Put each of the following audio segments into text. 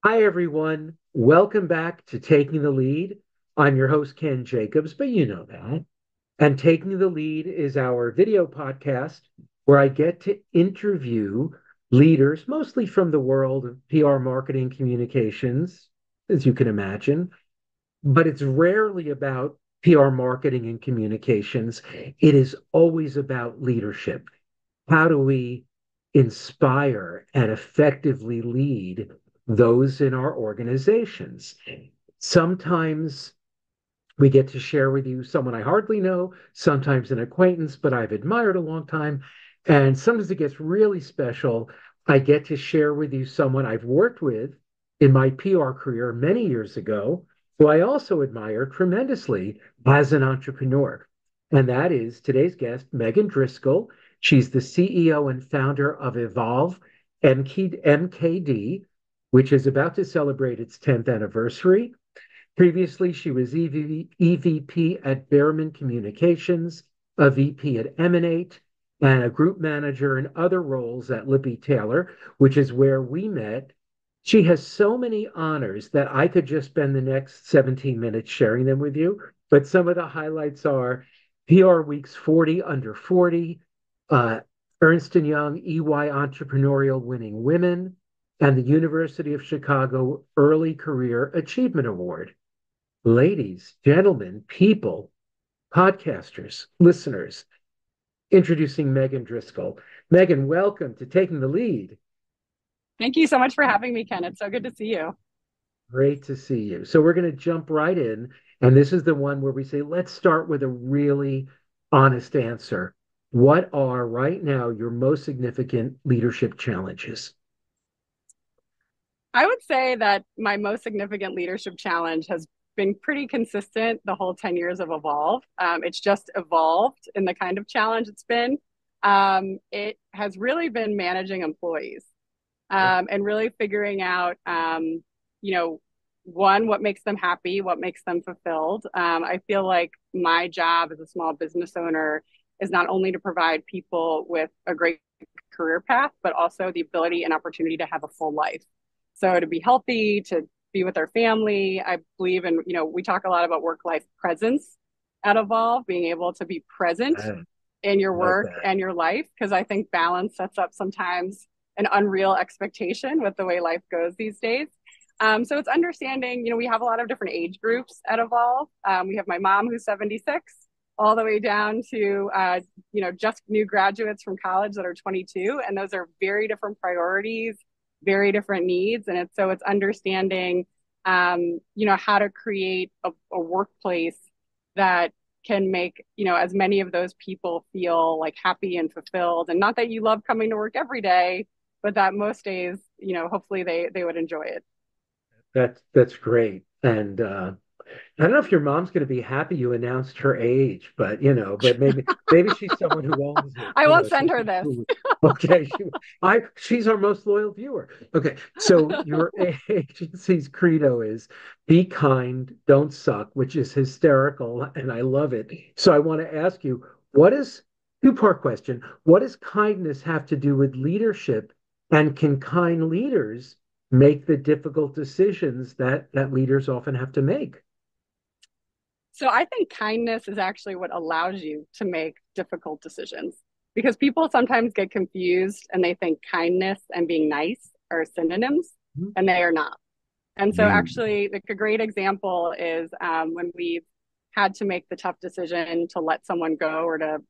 Hi, everyone. Welcome back to Taking the Lead. I'm your host, Ken Jacobs, but you know that. And Taking the Lead is our video podcast where I get to interview leaders, mostly from the world of PR marketing communications, as you can imagine. But it's rarely about PR marketing and communications. It is always about leadership. How do we inspire and effectively lead those in our organizations? Sometimes we get to share with you someone I hardly know, sometimes an acquaintance, but I've admired a long time. And sometimes it gets really special. I get to share with you someone I've worked with in my PR career many years ago, who I also admire tremendously as an entrepreneur. And that is today's guest, Megan Driscoll. She's the CEO and founder of Evolve MKD, which is about to celebrate its 10th anniversary. Previously, she was EVP at Behrman Communications, a VP at Emanate, and a group manager in other roles at Lippy Taylor, which is where we met. She has so many honors that I could just spend the next 17 minutes sharing them with you. But some of the highlights are PR Week's 40 Under 40, uh, Ernst & Young EY Entrepreneurial Winning Women, and the University of Chicago Early Career Achievement Award. Ladies, gentlemen, people, podcasters, listeners, introducing Megan Driscoll. Megan, welcome to Taking the Lead. Thank you so much for having me, Ken. It's so good to see you. Great to see you. So, we're going to jump right in. And this is the one where we say, let's start with a really honest answer. What are right now your most significant leadership challenges? I would say that my most significant leadership challenge has been pretty consistent the whole 10 years of Evolve. It's just evolved in the kind of challenge it's been. It has really been managing employees and really figuring out, you know, one, what makes them happy, what makes them fulfilled. I feel like my job as a small business owner is not only to provide people with a great career path, but also the ability and opportunity to have a full life. So to be healthy, to be with our family, I believe in, we talk a lot about work-life presence at Evolve, being able to be present I in your like work that. and your life, because I think balance sets up sometimes an unreal expectation with the way life goes these days. So it's understanding, we have a lot of different age groups at Evolve. We have my mom who's 76, all the way down to, just new graduates from college that are 22. And those are very different priorities, very different needs. And it's understanding, how to create a workplace that can make, as many of those people feel like happy and fulfilled. And not that you love coming to work every day, but that most days, hopefully they would enjoy it. That's great. And I don't know if your mom's going to be happy you announced her age, but maybe she's someone who owns it, I won't so send her this. okay, she's our most loyal viewer. Okay, so your agency's credo is be kind, don't suck, which is hysterical, and I love it. So I want to ask you, what is two-part question? What does kindness have to do with leadership, and can kind leaders make the difficult decisions that leaders often have to make? So I think kindness is actually what allows you to make difficult decisions, because people sometimes get confused and they think kindness and being nice are synonyms, and they are not. And so Mm. actually, like a great example is when we've had to make the tough decision to let someone go or to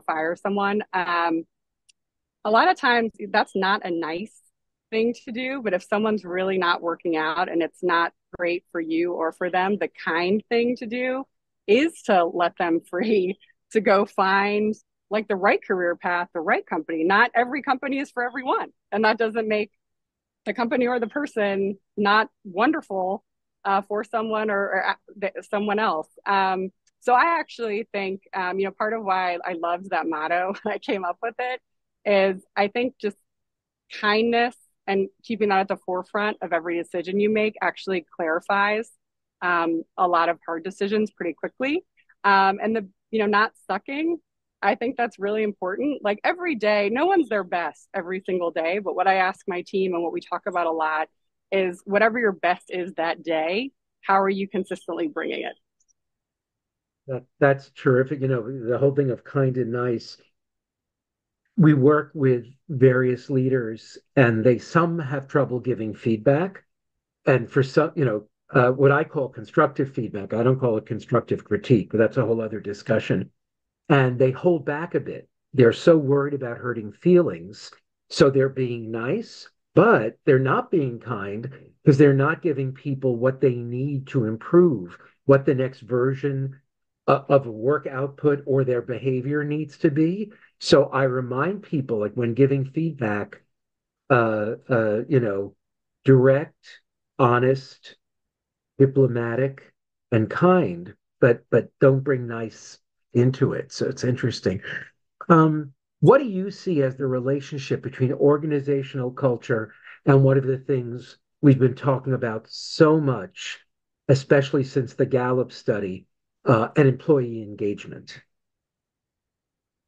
fire someone. A lot of times that's not a nice thing to do, but if someone's really not working out and it's not great for you or for them, the kind thing to do is to let them free to go find like the right career path, the right company. Not every company is for everyone, and that doesn't make the company or the person not wonderful for someone or someone else. So I actually think, part of why I loved that motto, I came up with it, is I think just kindness and keeping that at the forefront of every decision you make actually clarifies a lot of hard decisions pretty quickly. And not sucking, I think that's really important. Like every day, no one's their best every single day. But what I ask my team and what we talk about a lot is whatever your best is that day, how are you consistently bringing it? That's terrific. The whole thing of kind and nice. We work with various leaders, and some have trouble giving feedback. And for some, what I call constructive feedback, I don't call it constructive critique, but that's a whole other discussion. And they hold back a bit. They're so worried about hurting feelings. So they're being nice, but they're not being kind because they're not giving people what they need to improve, what the next version of work output or their behavior needs to be. So I remind people, like when giving feedback, direct, honest, diplomatic, and kind, but don't bring nice into it. So it's interesting. What do you see as the relationship between organizational culture and one of the things we've been talking about so much, especially since the Gallup study, and employee engagement?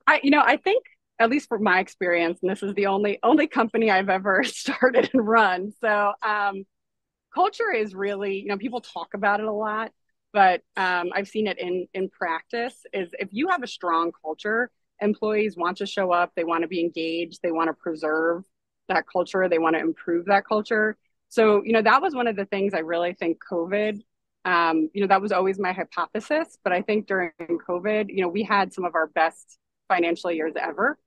I think at least for my experience, and this is the only company I've ever started and run. So culture is really, people talk about it a lot, but I've seen it in practice. Is if you have a strong culture, employees want to show up, they want to be engaged, they want to preserve that culture, they want to improve that culture. So that was one of the things I really think COVID. That was always my hypothesis, but I think during COVID, we had some of our best financial years ever.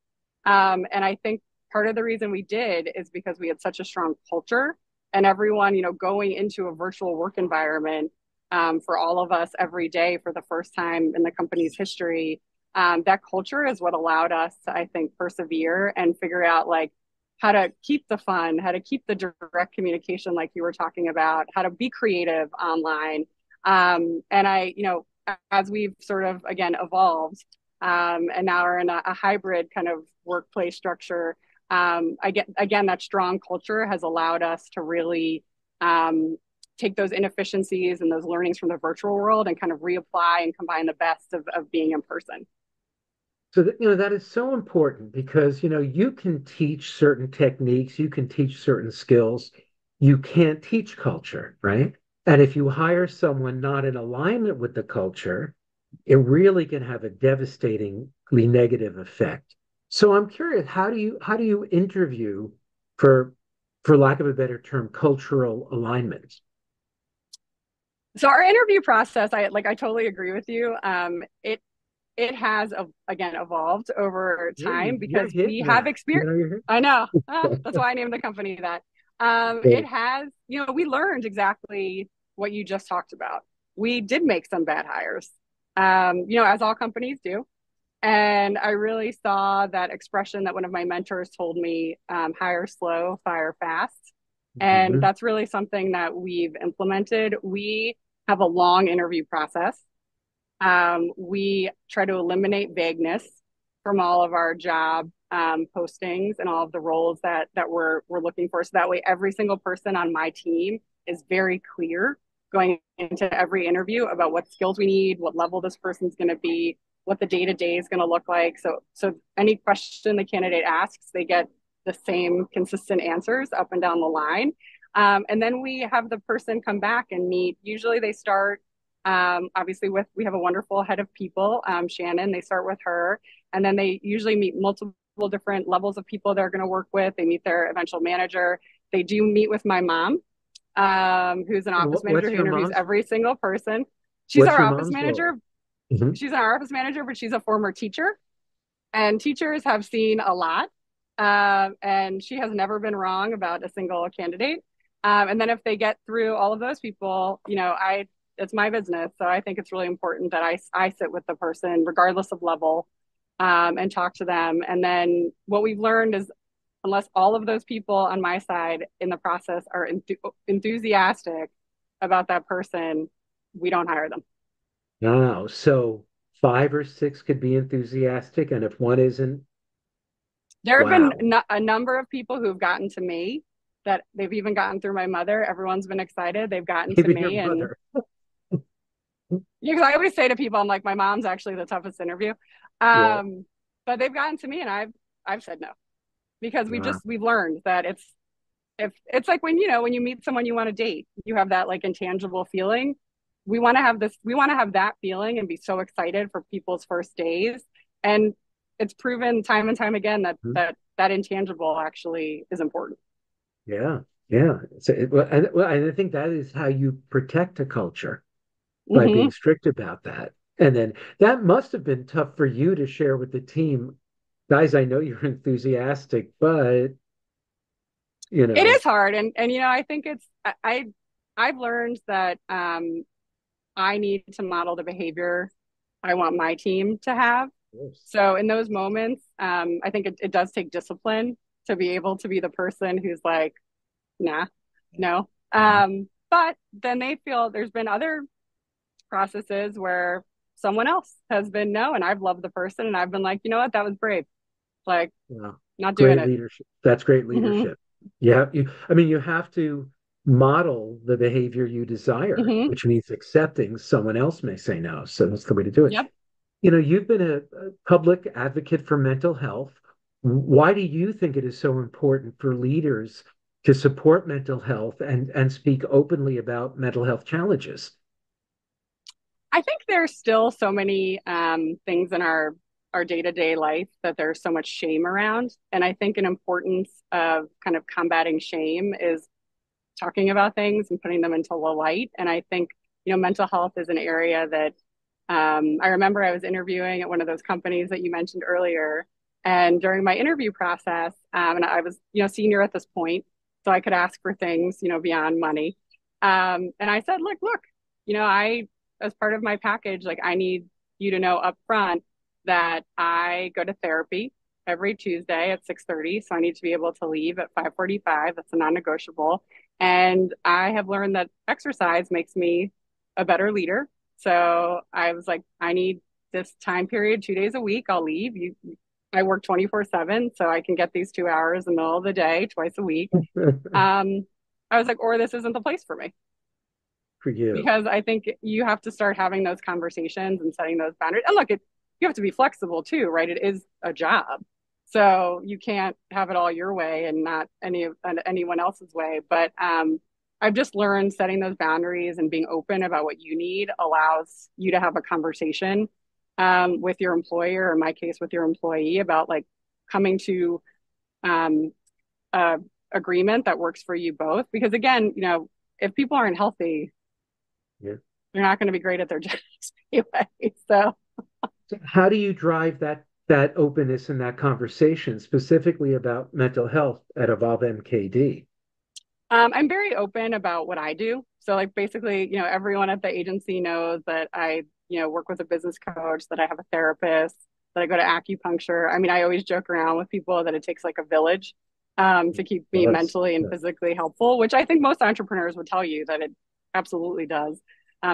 And I think part of the reason we did is because we had such a strong culture and everyone, going into a virtual work environment for all of us every day for the first time in the company's history. That culture is what allowed us to, I think, persevere and figure out like how to keep the fun, how to keep the direct communication, like you were talking about, how to be creative online. And as we've sort of again evolved, and now we're in a hybrid kind of workplace structure. Again, that strong culture has allowed us to really take those inefficiencies and those learnings from the virtual world and kind of reapply and combine the best of being in person. So that is so important because you can teach certain techniques, you can teach certain skills, you can't teach culture, right? And if you hire someone not in alignment with the culture, it really can have a devastatingly negative effect. So I'm curious, how do you interview for for lack of a better term, cultural alignment? So our interview process, I totally agree with you. It has again evolved over You're time you're because we hitting have that. experience. You're I know. That's why I named the company that. It hitting. has, we learned exactly what you just talked about. We did make some bad hires, as all companies do. And I really saw that expression that one of my mentors told me, hire slow, fire fast. And Mhm. that's really something that we've implemented. We have a long interview process. We try to eliminate vagueness from all of our job postings and all of the roles that we're looking for. So that way, every single person on my team is very clear going into every interview about what skills we need, what level this person's going to be, what the day to day is going to look like. So any question the candidate asks, they get the same consistent answers up and down the line. And then we have the person come back and meet. Usually they start obviously we have a wonderful head of people, Shannon. They start with her, and then they usually meet multiple different levels of people they're going to work with. They meet their eventual manager. They do meet with my mom, who's an office manager What's who your interviews mom's every single person. She's what's our your office mom's role? manager. Mhm. She's our office manager, but she's a former teacher, and teachers have seen a lot. And she has never been wrong about a single candidate. And then if they get through all of those people, it's my business. So I think it's really important that I sit with the person, regardless of level, and talk to them. And then what we've learned is unless all of those people on my side in the process are enthusiastic about that person, we don't hire them. Wow. So five or six could be enthusiastic, and if one isn't, There have been wow. a number of people who have gotten to me that they've even gotten through my mother. Everyone's been excited. They've gotten to Even your me. And mother. because I always say to people, I'm like, my mom's actually the toughest interview. Yeah. But they've gotten to me and I've said no because Wow. we've learned that if it's like when, when you meet someone you want to date, you have that like intangible feeling. We want to have that feeling and be so excited for people's first days. And it's proven time and time again that Mhm. that intangible actually is important. Yeah, yeah. And I think that is how you protect a culture, by being Hmm. strict about that. And then that must have been tough for you to share with the team. Guys, I know you're enthusiastic, but you It know, is hard, and I think I've learned that I need to model the behavior I want my team to have. yes. So in those moments, I think it does take discipline to be able to be the person who's like, nah, no. Mhm. But then they feel there's been other processes where someone else has been no, and I've loved the person, and I've been like, you know what, that was brave. Like, Wow. not doing Great it. leadership. That's great Hmm. leadership. I mean, you have to model the behavior you desire, Hmm. which means accepting someone else may say no. So that's the way to do it. Yep. You've been a public advocate for mental health. Why do you think it is so important for leaders to support mental health and speak openly about mental health challenges? I think there's still so many things in our day-to-day life that there's so much shame around. And I think an importance of kind of combating shame is talking about things and putting them into the light. And I think, mental health is an area that I remember I was interviewing at one of those companies that you mentioned earlier. And during my interview process, and I was, senior at this point, so I could ask for things, beyond money. And I said, look, as part of my package, like I need you to know up front that I go to therapy every Tuesday at 6:30. So I need to be able to leave at 5:45. That's a non-negotiable. And I have learned that exercise makes me a better leader. So I was like, I need this time period, 2 days a week. I'll leave. I work 24/7, so I can get these 2 hours in the middle of the day, twice a week. Um, I was like, or this isn't the place for me, For you. because I think you have to start having those conversations and setting those boundaries. And look, you have to be flexible too, right? It is a job. So you can't have it all your way and not anyone else's way. But I've just learned setting those boundaries and being open about what you need allows you to have a conversation with your employer, or in my case, with your employee, about like coming to um, a agreement that works for you both. Because again, if people aren't healthy, Yeah. they're not going to be great at their jobs anyway. So So how do you drive that openness and that conversation specifically about mental health at Evolve MKD? I'm very open about what I do. So like basically, everyone at the agency knows that I, work with a business coach, that I have a therapist, that I go to acupuncture. I mean, I always joke around with people that it takes like a village to keep me Yes. mentally and physically helpful, which I think most entrepreneurs would tell you that it absolutely does.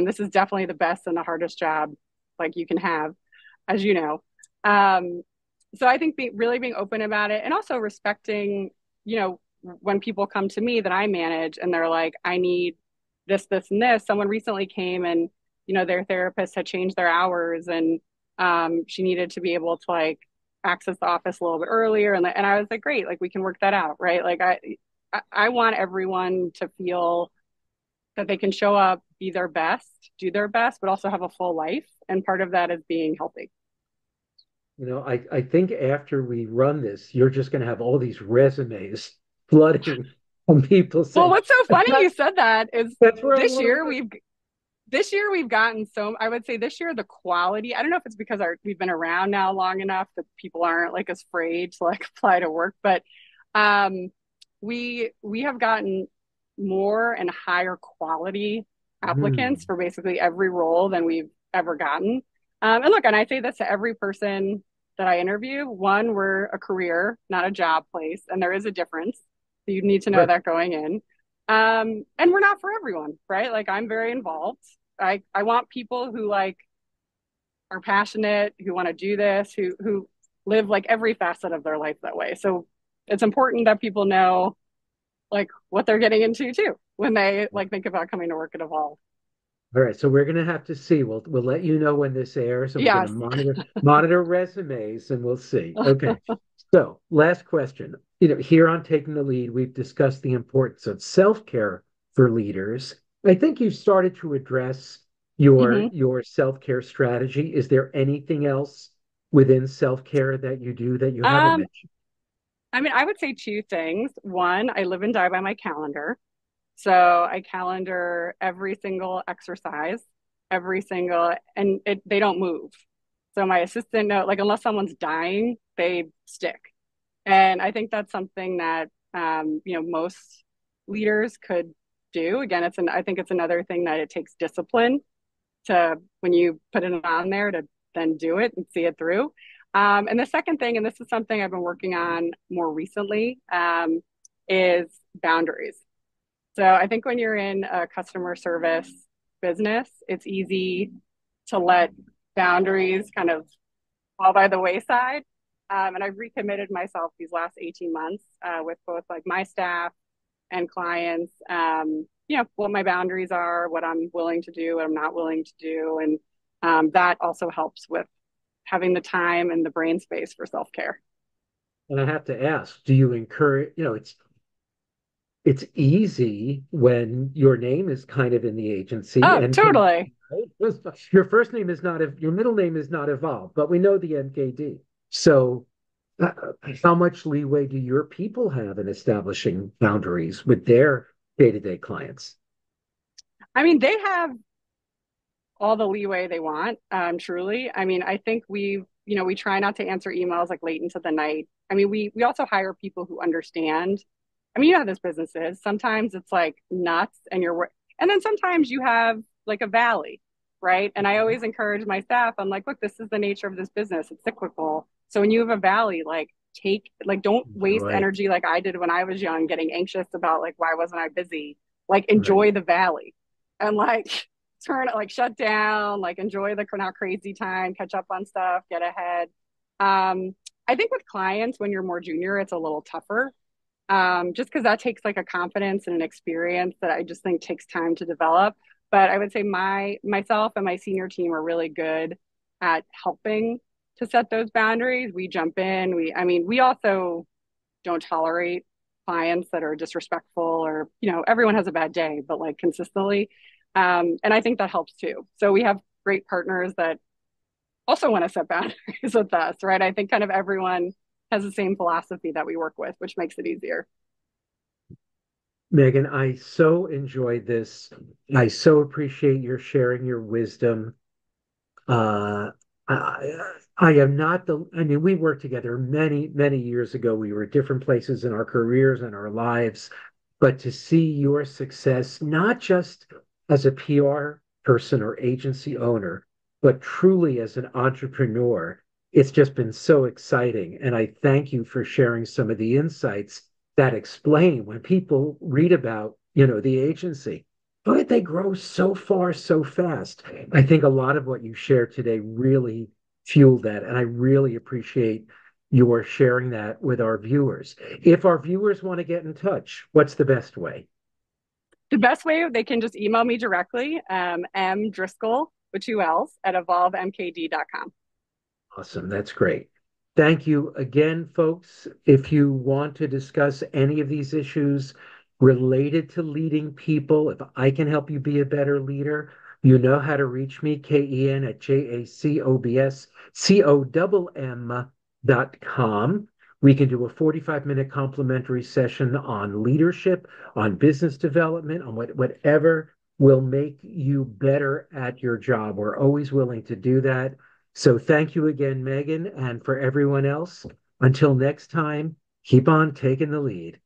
This is definitely the best and the hardest job like you can have, as you know. Um, so I think really being open about it, and also respecting, when people come to me that I manage and they're like, I need this, this, and this. Someone recently came and, their therapist had changed their hours, and she needed to be able to like access the office a little bit earlier. And I was like, great, like we can work that out. Right. Like I want everyone to feel that they can show up, be their best, do their best, but also have a full life. And part of that is being healthy. I think after we run this, you're just going to have all these resumes flooding from people Well, saying, what's so that's funny not, you said that is that's where I this want to year work. we've gotten so, I would say this year the quality, I don't know if it's because we've been around now long enough that people aren't like as afraid to like apply to work, but um we have gotten more and higher quality applicants Hmm. for basically every role than we've ever gotten. And look, and I say this to every person that I interview: one, we're a career, not a job place, and there is a difference. So you need to know Sure. that going in. And we're not for everyone, right? Like I'm very involved. I want people who like are passionate, who want to do this, who live like every facet of their life that way. So it's important that people know like what they're getting into too when they like think about coming to work at Evolve. All right, so we're going to have to see. We'll let you know when this airs, and we're going to Yes. monitor resumes, and we'll see. Okay. So, last question. here on Taking the Lead, we've discussed the importance of self-care for leaders. I think you've started to address Hmm. your self-care strategy. Is there anything else within self-care that you do that you haven't Um, mentioned? I mean, I would say two things. One, I live and die by my calendar. So I calendar every single exercise, every single, and they don't move. So my assistant note, like unless someone's dying, they stick. And I think that's something that most leaders could do. Again, I think it's another thing that it takes discipline to when you put it on there to then do it and see it through. And the second thing, and this is something I've been working on more recently, is boundaries. So I think when you're in a customer service business, it's easy to let boundaries kind of fall by the wayside. And I've recommitted myself these last 18 months with both like my staff and clients, what my boundaries are, what I'm willing to do, what I'm not willing to do. And that also helps with having the time and the brain space for self care. And I have to ask, do you encourage, it's easy when your name is kind of in the agency Oh, and can totally. right? Your first name is not your middle name is not Evolve, but we know the MKD. So uh, how much leeway do your people have in establishing boundaries with their day-to-day clients? I mean, they have all the leeway they want, truly. I mean, I think we try not to answer emails like late into the night. I mean, we also hire people who understand. I mean, you know how this business is. Sometimes it's like nuts and and then sometimes you have like a valley, right? And I always encourage my staff, I'm like, look, this is the nature of this business. It's cyclical. So when you have a valley, don't waste Right, energy like I did when I was young, getting anxious about like, why wasn't I busy? Like, right. enjoy the valley and like, turn it like shut down, like enjoy the not crazy time, catch up on stuff, get ahead. I think with clients, when you're more junior, it's a little tougher just because that takes like a confidence and an experience that I just think takes time to develop. But I would say myself and my senior team are really good at helping to set those boundaries. We jump in. We also don't tolerate clients that are disrespectful or everyone has a bad day, but like consistently. And I think that helps too. So we have great partners that also want to set boundaries with us, right? I think kind of everyone has the same philosophy that we work with, which makes it easier. Megan, I so enjoyed this. I so appreciate your sharing your wisdom. Uh, I am not I mean, we worked together many, many years ago. We were at different places in our careers and our lives, but to see your success, not just as a PR person or agency owner, but truly as an entrepreneur, it's just been so exciting. And I thank you for sharing some of the insights that explain when people read about, the agency. But they grow so far, so fast. I think a lot of what you shared today really fueled that. And I really appreciate your sharing that with our viewers. If our viewers want to get in touch, what's the best way? The best way they can just email me directly, M Driscoll with two L's at evolvemkd.com. Awesome. That's great. Thank you again, folks. If you want to discuss any of these issues related to leading people, if I can help you be a better leader, you know how to reach me, KEN at JACOBSCOMM.com. We can do a 45-minute complimentary session on leadership, on business development, on whatever will make you better at your job. We're always willing to do that. So thank you again, Megan, and for everyone else. Until next time, keep on taking the lead.